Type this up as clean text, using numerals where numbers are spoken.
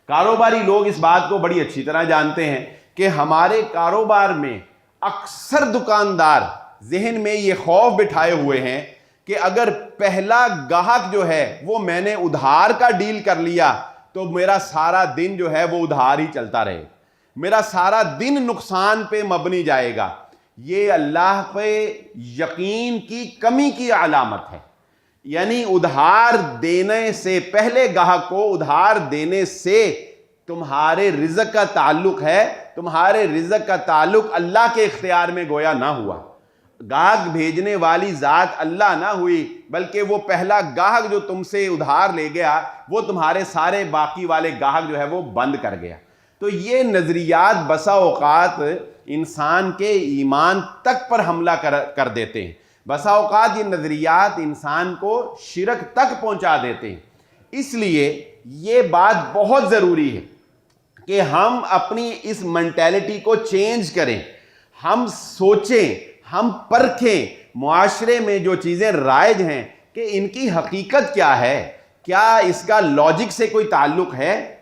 کاروباری لوگ اس بات کو بڑی اچھی طرح جانتے ہیں کہ ہمارے کاروبار میں اکثر دکاندار ذہن میں یہ خوف بٹھائے ہوئے ہیں کہ اگر پہلا گاہک جو ہے وہ میں نے ادھار کا ڈیل کر لیا تو میرا سارا دن جو ہے وہ ادھار ہی چلتا رہے، میرا سارا دن نقصان پہ مبنی جائے گا۔ یہ اللہ پہ یقین کی کمی کی علامت ہے۔ یعنی ادھار دینے سے پہلے گاہک کو ادھار دینے سے تمہارے رزق کا تعلق ہے، تمہارے رزق کا تعلق اللہ کے اختیار میں گویا نہ ہوا، گاہک بھیجنے والی ذات اللہ نہ ہوئی، بلکہ وہ پہلا گاہک جو تم سے ادھار لے گیا وہ تمہارے سارے باقی والے گاہک جو ہے وہ بند کر گیا۔ تو یہ نظریات بسا اوقات انسان کے ایمان تک پر حملہ کر دیتے ہیں، بسا اوقات یہ نظریات انسان کو شرک تک پہنچا دیتے ہیں۔ اس لیے یہ بات بہت ضروری ہے کہ ہم اپنی اس مینٹیلٹی کو چینج کریں، ہم سوچیں، ہم پرکھیں معاشرے میں جو چیزیں رائج ہیں کہ ان کی حقیقت کیا ہے، کیا اس کا لاجک سے کوئی تعلق ہے،